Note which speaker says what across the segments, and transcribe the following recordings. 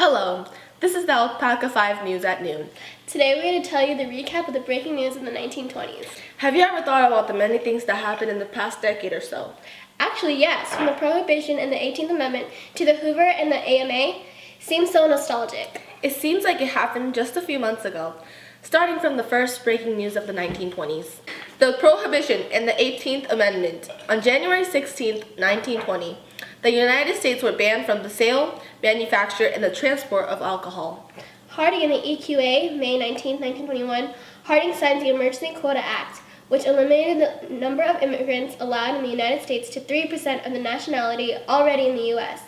Speaker 1: Hello, this is the Alpaca 5 News at noon.
Speaker 2: Today we're going to tell you the recap of the breaking news in the 1920s.
Speaker 1: Have you ever thought about the many things that happened in the past decade or so?
Speaker 2: Actually, yes, from the Prohibition and the 18th Amendment to the Hoover and the AMA, seems so nostalgic.
Speaker 1: It seems like it happened just a few months ago, starting from the first breaking news of the 1920s. The Prohibition and the 18th Amendment. On January 16, 1920, the United States were banned from the sale, manufacture, and the transport of alcohol.
Speaker 2: Harding and the EQA, May 19, 1921, Harding signed the Emergency Quota Act, which eliminated the number of immigrants allowed in the United States to 3% of the nationality already in the U.S.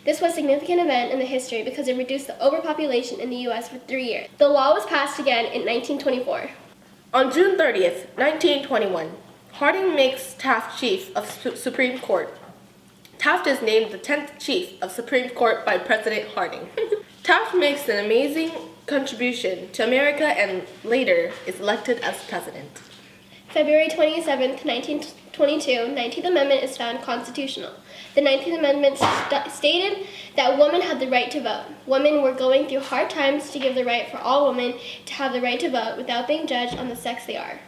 Speaker 2: This was a significant event in the history because it reduced the overpopulation in the U.S. for 3 years. The law was passed again in 1924.
Speaker 1: On June 30th, 1921, Harding makes Taft Chief of Supreme Court. Taft is named the 10th Chief of Supreme Court by President Harding. Taft makes an amazing contribution to America and later is elected as president.
Speaker 2: February 27, 1922, 19th Amendment is found constitutional. The 19th Amendment stated that women had the right to vote. Women were going through hard times to give the right for all women to have the right to vote without being judged on the sex they are.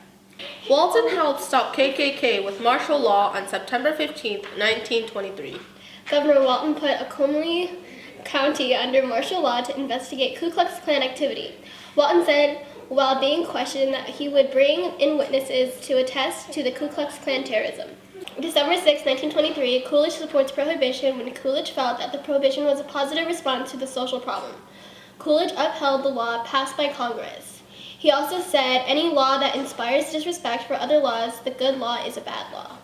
Speaker 1: Walton helped stop KKK with martial law on September 15, 1923.
Speaker 2: Governor Walton put Oklahoma County under martial law to investigate Ku Klux Klan activity. Walton said, while being questioned, that he would bring in witnesses to attest to the Ku Klux Klan terrorism. December 6, 1923, Coolidge supports prohibition when Coolidge felt that the prohibition was a positive response to the social problem. Coolidge upheld the law passed by Congress. He also said, any law that inspires disrespect for other laws, the good law is a bad law.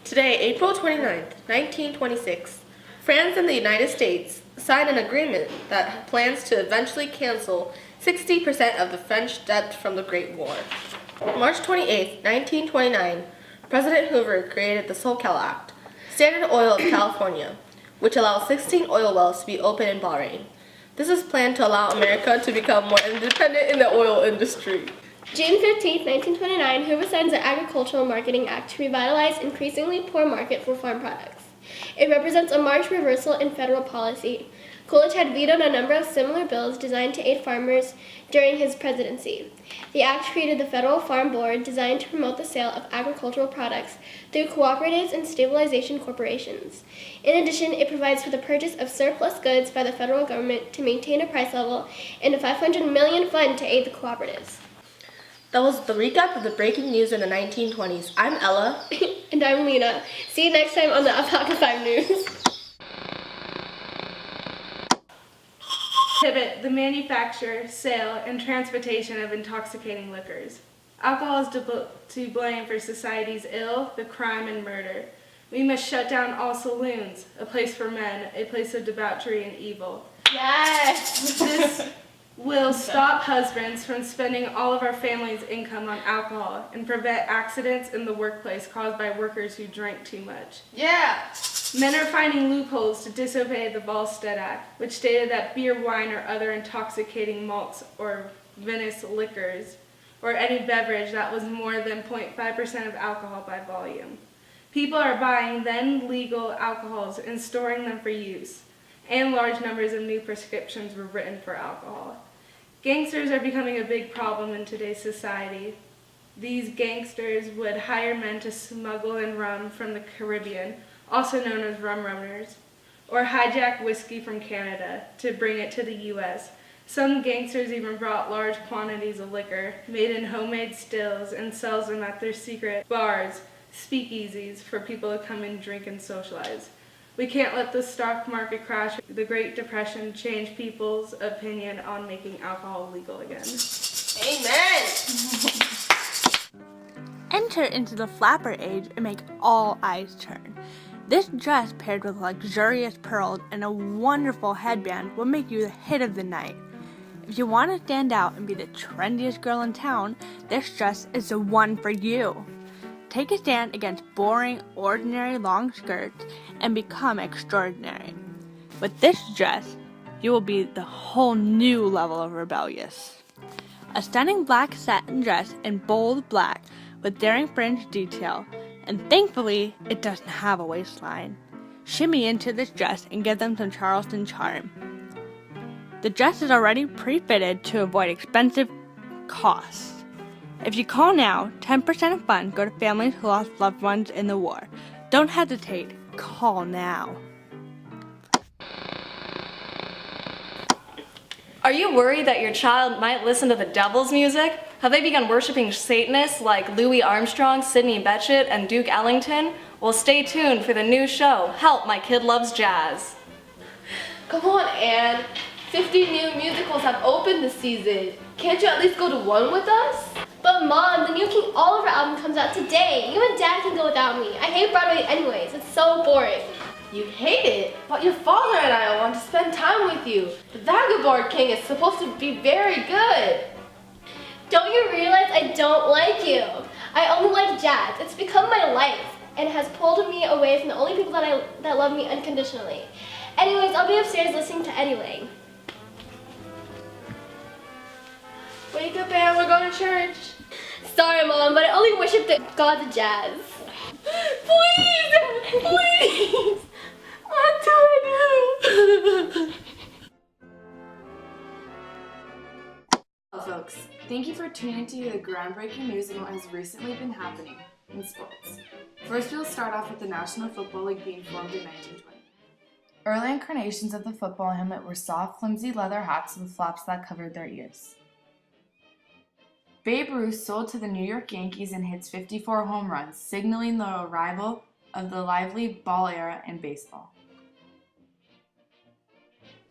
Speaker 1: Today, April 29, 1926, France and the United States signed an agreement that plans to eventually cancel 60% of the French debt from the Great War. March 28, 1929, President Hoover created the SoCal Act, Standard Oil of California, which allows 16 oil wells to be open in Bahrain. This is planned to allow America to become more independent in the oil industry.
Speaker 2: June 15, 1929, Hoover signs the Agricultural Marketing Act to revitalize increasingly poor market for farm products. It represents a marked reversal in federal policy. Coolidge had vetoed a number of similar bills designed to aid farmers during his presidency. The act created the Federal Farm Board, designed to promote the sale of agricultural products through cooperatives and stabilization corporations. In addition, it provides for the purchase of surplus goods by the federal government to maintain a price level and a $500 million fund to aid the cooperatives.
Speaker 1: That was the recap of the breaking news in the 1920s. I'm Ella.
Speaker 2: And I'm Lena. See you next time on the Alpaca 5 News.
Speaker 3: Prohibit the manufacture, sale, and transportation of intoxicating liquors. Alcohol is to blame for society's ill, the crime, and murder. We must shut down all saloons, a place for men, a place of debauchery and evil.
Speaker 2: Yes!
Speaker 3: This will stop husbands from spending all of our family's income on alcohol and prevent accidents in the workplace caused by workers who drink too much.
Speaker 1: Yeah!
Speaker 3: Men are finding loopholes to disobey the Volstead Act, which stated that beer, wine, or other intoxicating malts or vinous liquors, or any beverage that was more than 0.5% of alcohol by volume. People are buying then legal alcohols and storing them for use, and large numbers of new prescriptions were written for alcohol. Gangsters are becoming a big problem in today's society. These gangsters would hire men to smuggle in rum from the Caribbean, also known as rum runners, or hijack whiskey from Canada to bring it to the U.S. Some gangsters even brought large quantities of liquor made in homemade stills and sells them at their secret bars, speakeasies, for people to come and drink and socialize. We can't let the stock market crash. The Great Depression changed people's opinion on making alcohol legal again.
Speaker 1: Amen!
Speaker 4: Enter into the flapper age and make all eyes turn. This dress paired with luxurious pearls and a wonderful headband will make you the hit of the night. If you want to stand out and be the trendiest girl in town, this dress is the one for you. Take a stand against boring, ordinary long skirts and become extraordinary. With this dress, you will be the whole new level of rebellious. A stunning black satin dress in bold black with daring fringe detail, and thankfully, it doesn't have a waistline. Shimmy into this dress and give them some Charleston charm. The dress is already pre-fitted to avoid expensive costs. If you call now, 10% of funds go to families who lost loved ones in the war. Don't hesitate. Call now.
Speaker 5: Are you worried that your child might listen to the devil's music? Have they begun worshiping Satanists like Louis Armstrong, Sidney Bechet, and Duke Ellington? Well, stay tuned for the new show, Help, My Kid Loves Jazz.
Speaker 1: Come on, Anne. 50 new musicals have opened this season. Can't you at least go to one with us?
Speaker 2: But Mom, the new King Oliver album comes out today. You and Dad can go without me. I hate Broadway anyways. It's so boring.
Speaker 1: You hate it, but your father and I want to spend time with you. The Vagabond King is supposed to be very good.
Speaker 2: Don't you realize I don't like you? I only like jazz. It's become my life and has pulled me away from the only people that love me unconditionally. Anyways, I'll be upstairs listening to Eddie Lang.
Speaker 1: Wake up, Anne, we're going to church.
Speaker 2: Sorry, Mom, but I only worship the God of jazz.
Speaker 1: Please, please. What do I do?
Speaker 6: Hello folks, thank you for tuning to the groundbreaking news on what has recently been happening in sports. First we'll start off with the National Football League being formed in 1920. Early incarnations of the football helmet were soft, flimsy leather hats with flaps that covered their ears. Babe Ruth sold to the New York Yankees and hits 54 home runs, signaling the arrival of the lively ball era in baseball.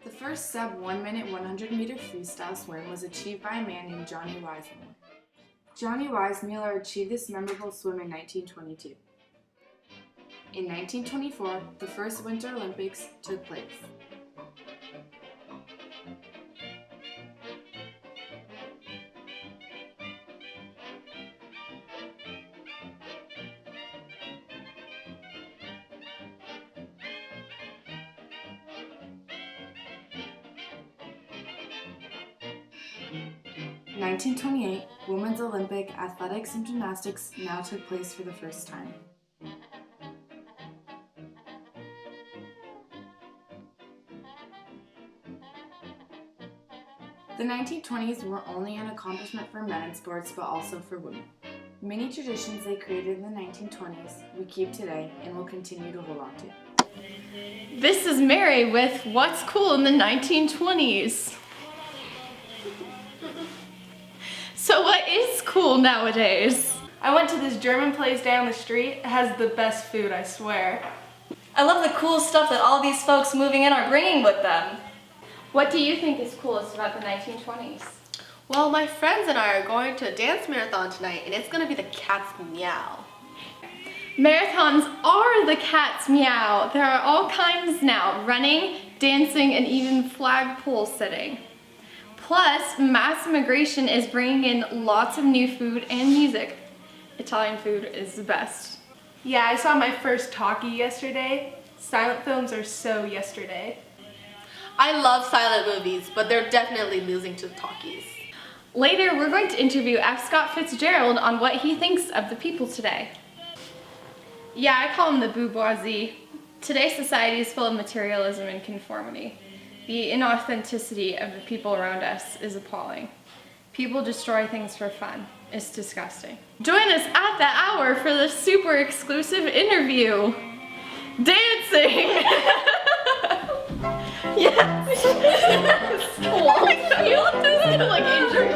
Speaker 6: The first sub 1 minute 100 meter freestyle swim was achieved by a man named Johnny Weissmuller. Johnny Weissmuller achieved this memorable swim in 1922. In 1924, the first Winter Olympics took place. In 1928, Women's Olympic athletics and gymnastics now took place for the first time. The 1920s were only an accomplishment for men in sports, but also for women. Many traditions they created in the 1920s we keep today and will continue to hold on to.
Speaker 7: This is Mary with What's Cool in the 1920s. So what is cool nowadays?
Speaker 3: I went to this German place down the street. It has the best food, I swear.
Speaker 5: I love the cool stuff that all these folks moving in are bringing with them.
Speaker 7: What do you think is coolest about the 1920s?
Speaker 1: Well, my friends and I are going to a dance marathon tonight, and it's going to be the Cat's Meow.
Speaker 7: Marathons are the cat's meow. There are all kinds now, running, dancing, and even flagpole sitting. Plus, mass immigration is bringing in lots of new food and music. Italian food is the best.
Speaker 3: Yeah, I saw my first talkie yesterday. Silent films are so yesterday.
Speaker 1: I love silent movies, but they're definitely losing to the talkies.
Speaker 7: Later, we're going to interview F. Scott Fitzgerald on what he thinks of the people today. Yeah, I call him the bourgeoisie. Today's society is full of materialism and conformity. The inauthenticity of the people around us is appalling. People destroy things for fun. It's disgusting. Join us at that hour for the super exclusive interview. Dancing! Yes! What? You look like injured.